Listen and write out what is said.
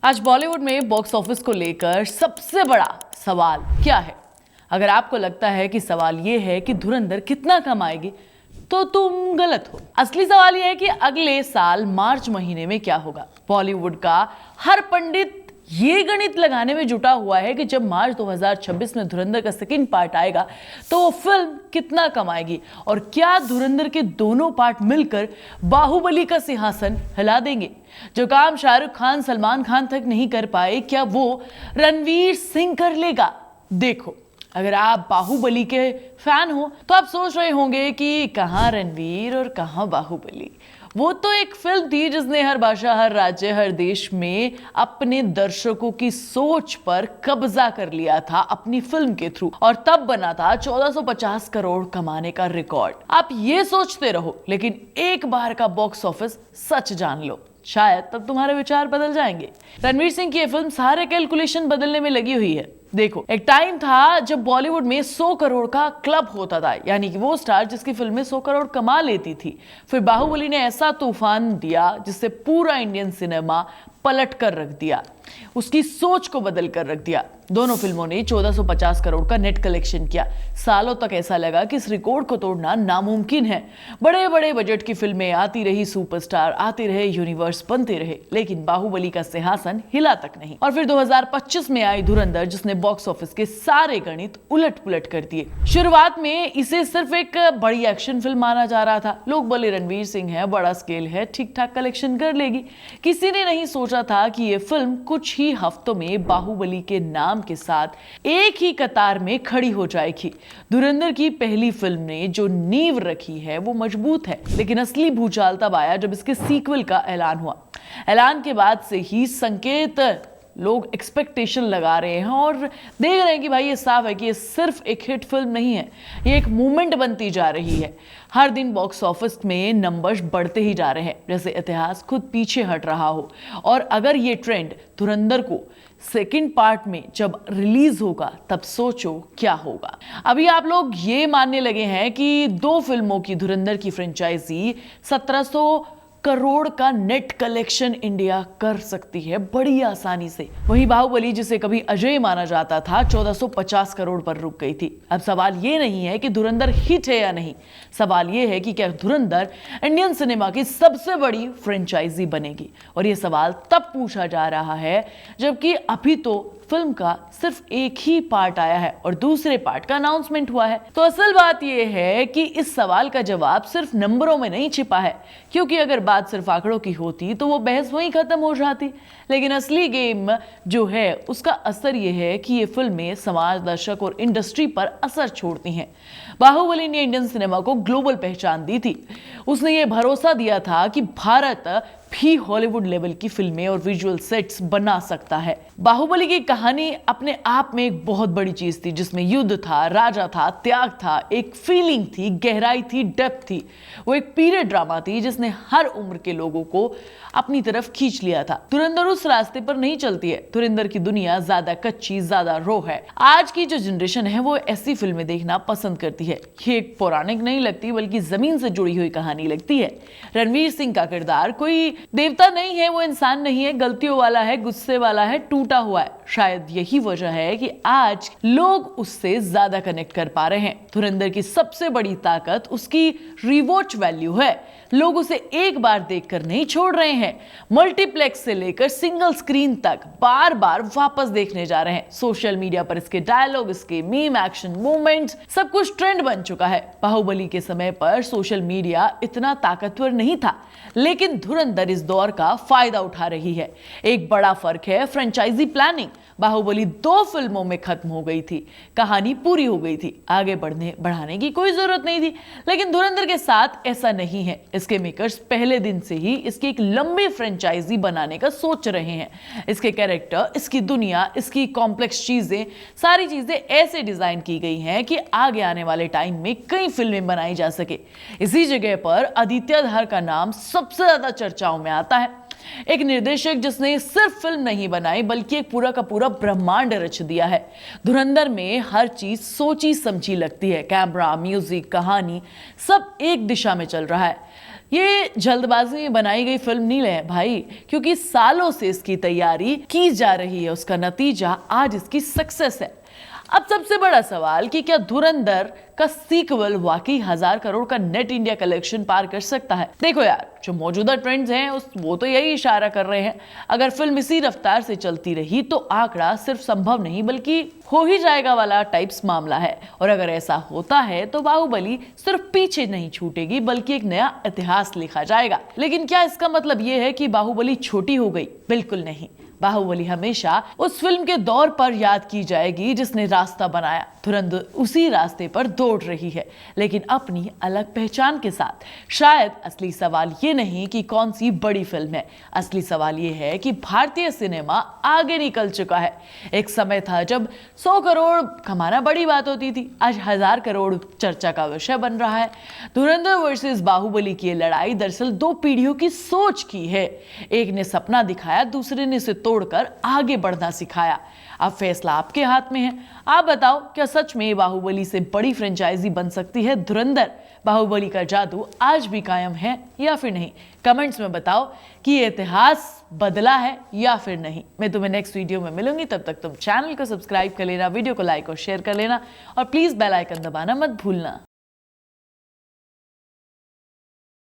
आज बॉलीवुड में box office को लेकर सबसे बड़ा सवाल क्या है? अगर आपको लगता है कि सवाल ये है कि धुरंधर कितना कमाएगी, तो तुम गलत हो। असली सवाल यह है कि अगले साल मार्च महीने में क्या होगा। बॉलीवुड का हर पंडित ये गणित लगाने में जुटा हुआ है कि जब मार्च 2026 में धुरंधर का सेकंड पार्ट आएगा तो वो फिल्म कितना कमाएगी और क्या धुरंधर के दोनों पार्ट मिलकर बाहुबली का सिंहासन हिला देंगे। जो काम शाहरुख खान, सलमान खान तक नहीं कर पाए, क्या वो रणवीर सिंह कर लेगा? देखो, अगर आप बाहुबली के फैन हो तो आप सोच रहे होंगे कि कहां रणवीर और कहां बाहुबली। वो तो एक फिल्म थी जिसने हर भाषा, हर राज्य, हर देश में अपने दर्शकों की सोच पर कब्जा कर लिया था अपनी फिल्म के थ्रू, और तब बना था 1450 करोड़ कमाने का रिकॉर्ड। आप ये सोचते रहो, लेकिन एक बार का बॉक्स ऑफिस सच जान लो, शायद तब तुम्हारे विचार बदल जाएंगे। रणवीर सिंह की ये फिल्म सारे कैलकुलेशन बदलने में लगी हुई है। देखो, एक टाइम था जब बॉलीवुड में 100 करोड़ का क्लब होता था, यानी कि वो स्टार जिसकी फिल्में 100 करोड़ कमा लेती थी। फिर बाहुबली ने ऐसा तूफान दिया जिससे पूरा इंडियन सिनेमा पलट कर रख दिया, उसकी सोच को बदल कर रख दिया। दोनों फिल्मों ने 1450 करोड़ का नेट कलेक्शन किया। सालों तक ऐसा लगा कि इस रिकॉर्ड को तोड़ना नामुमकिन है। बड़े बड़े बजट की फिल्में आती रही, सुपरस्टार आते रहे, यूनिवर्स बनते रहे, लेकिन बाहुबली का सिंहासन हिला तक नहीं। और फिर 2025 में आई धुरंधर, जिसने बॉक्स ऑफिस के सारे गणित उलट पुलट कर दिए। शुरुआत में इसे सिर्फ एक बड़ी एक्शन फिल्म माना जा रहा था। लोग बोले रणवीर सिंह है, बड़ा स्केल है, ठीक ठाक कलेक्शन कर लेगी। किसी ने नहीं सोचा था कि यह फिल्म कुछ ही हफ्तों में बाहुबली के नाम के साथ एक ही कतार में खड़ी हो जाएगी। धुरंधर की पहली फिल्म ने जो नींव रखी है वो मजबूत है, लेकिन असली भूचाल तब आया जब इसके सीक्वल का ऐलान हुआ। ऐलान के बाद से ही संकेत, लोग एक्सपेक्टेशन लगा रहे हैं और देख रहे हैं कि भाई ये साफ है कि ये सिर्फ एक हिट फिल्म नहीं है, ये एक मूवमेंट बनती जा रही है। हर दिन बॉक्स ऑफिस में नंबर्स बढ़ते ही जा रहे हैं, जैसे इतिहास खुद पीछे हट रहा हो। और अगर ये ट्रेंड धुरंधर को सेकंड पार्ट में जब रिलीज होगा, तब सोचो क्या होगा। अभी आप लोग ये मानने लगे हैं कि 2 फिल्मों की धुरंधर की फ्रेंचाइजी 1700 करोड़ का नेट कलेक्शन इंडिया कर सकती है बड़ी आसानी से। वहीं बाहुबली, जिसे कभी अजय माना जाता था, 1450 करोड़ पर रुक गई थी। अब सवाल ये नहीं है कि धुरंधर हिट है या नहीं, सवाल ये है कि क्या धुरंधर इंडियन सिनेमा की सबसे बड़ी फ्रेंचाइजी बनेगी। और ये सवाल तब पूछा जा रहा है जबकि अभी तो फिल्म का सिर्फ एक ही पार्ट आया है और दूसरे पार्ट का अनाउंसमेंट हुआ है। तो असल बात यह है कि इस सवाल का जवाब सिर्फ नंबरों में नहीं छिपा है, क्योंकि अगर बात सिर्फ आंकड़ों की होती तो वो बहस वहीं खत्म हो जाती। लेकिन असली गेम जो है उसका असर यह है कि ये फिल्में समाज, दर्शक और इंडस्ट्री पर असर छोड़ती हैं। बाहुबली ने इंडियन सिनेमा को ग्लोबल पहचान दी थी। उसने ये भरोसा दिया था कि भारत भी हॉलीवुड लेवल की फिल्में और विजुअल सेट्स बना सकता है। बाहुबली की कहानी अपने आप में एक बहुत बड़ी चीज थी, जिसमें युद्ध था, राजा था, त्याग था, एक फीलिंग थी, गहराई थी, डेप्थ थी। वो एक पीरियड ड्रामा थी जिसने हर उम्र के लोगों को अपनी तरफ खींच लिया था। धुरंधर उस रास्ते पर नहीं चलती है। धुरंधर की दुनिया ज्यादा कच्ची, ज्यादा रो है। आज की जो जनरेशन है वो ऐसी फिल्में देखना पसंद करती है। ये एक पौराणिक नहीं लगती, बल्कि जमीन से जुड़ी हुई कहानी लगती है। रणवीर सिंह का किरदार कोई देवता नहीं है, वो इंसान नहीं है, गलतियों वाला है, गुस्से वाला है, टूटा हुआ है। शायद यही वजह है कि आज लोग उससे ज्यादा कनेक्ट कर पा रहे हैं। धुरंधर की सबसे बड़ी ताकत उसकी रिवॉच वैल्यू है। लोग उसे एक बार देखकर नहीं छोड़ रहे हैं, मल्टीप्लेक्स से लेकर सिंगल स्क्रीन तक बार बार वापस देखने जा रहे हैं। सोशल मीडिया पर इसके डायलॉग, इसके मीम, एक्शन, मूवमेंट्स, सब कुछ ट्रेंड बन चुका है। बाहुबली के समय पर सोशल मीडिया इतना ताकतवर नहीं था, लेकिन धुरंधर इस दौर का फायदा उठा रही है। एक बड़ा फर्क है फ्रेंचाइजी प्लानिंग। बाहुबली 2 फिल्मों में खत्म हो गई थी, कहानी पूरी हो गई थी, आगे बढ़ाने की कोई जरूरत नहीं थी। लेकिन धुरंधर के साथ ऐसा नहीं है। इसके मेकर्स पहले दिन से ही इसकी एक लंबी फ्रेंचाइजी बनाने का सोच रहे हैं। इसके कैरेक्टर, इसकी दुनिया, इसकी कॉम्प्लेक्स चीजें, सारी चीजें ऐसे डिजाइन की गई हैं कि आगे आने वाले टाइम में कई फिल्में बनाई जा सके। इसी जगह पर आदित्य धर का नाम सबसे ज्यादा चर्चाओं में आता है। एक निर्देशक जिसने सिर्फ फिल्म नहीं बनाई बल्कि एक पूरा का पूरा ब्रह्मांड रच दिया है। धुरंधर में हर चीज सोची समझी लगती है। कैमरा, म्यूजिक, कहानी सब एक दिशा में चल रहा है। ये जल्दबाजी में बनाई गई फिल्म नहीं है भाई, क्योंकि सालों से इसकी तैयारी की जा रही है, उसका नतीजा आज इसकी सक्सेस है। अब सबसे बड़ा सवाल कि क्या धुरंधर का सीक्वल वाकई 1000 करोड़ का नेट इंडिया कलेक्शन पार कर सकता है। देखो यार, जो मौजूदा ट्रेंड्स हैं वो तो यही इशारा कर रहे हैं। अगर फिल्म इसी रफ्तार से चलती रही तो आंकड़ा सिर्फ संभव नहीं बल्कि हो ही जाएगा वाला टाइप्स मामला है। और अगर ऐसा होता है तो बाहुबली सिर्फ पीछे नहीं छूटेगी बल्कि एक नया इतिहास लिखा जाएगा। लेकिन क्या इसका मतलब ये है कि बाहुबली छोटी हो गई? बिल्कुल नहीं। बाहुबली हमेशा उस फिल्म के दौर पर याद की जाएगी जिसने रास्ता बनाया। धुरंधर उसी रास्ते पर दौड़ रही है, लेकिन अपनी अलग पहचान के साथ। शायद असली सवाल ये नहीं कि कौन सी बड़ी फिल्म है, असली सवाल ये है कि भारतीय सिनेमा आगे निकल चुका है। एक समय था जब 100 करोड़ कमाना बड़ी बात होती थी, आज 1000 करोड़ चर्चा का विषय बन रहा है। धुरंधर वर्सेस बाहुबली की लड़ाई दरअसल 2 पीढ़ियों की सोच की है। एक ने सपना दिखाया, दूसरे ने इसे तोड़कर आगे बढ़ना सिखाया। अब फैसला आपके हाथ में है। आप बताओ, क्या सच में बाहुबली से बड़ी फ्रेंचाइजी बन सकती है धुरंधर? बाहुबली का जादू आज भी कायम है या फिर नहीं? कमेंट्स में बताओ कि ये इतिहास बदला है या फिर नहीं। मैं तुम्हें नेक्स्ट वीडियो में मिलूंगी, तब तक तुम चैनल को सब्सक्राइब कर लेना, वीडियो को लाइक और शेयर कर लेना और प्लीज बेल आइकन दबाना मत भूलना।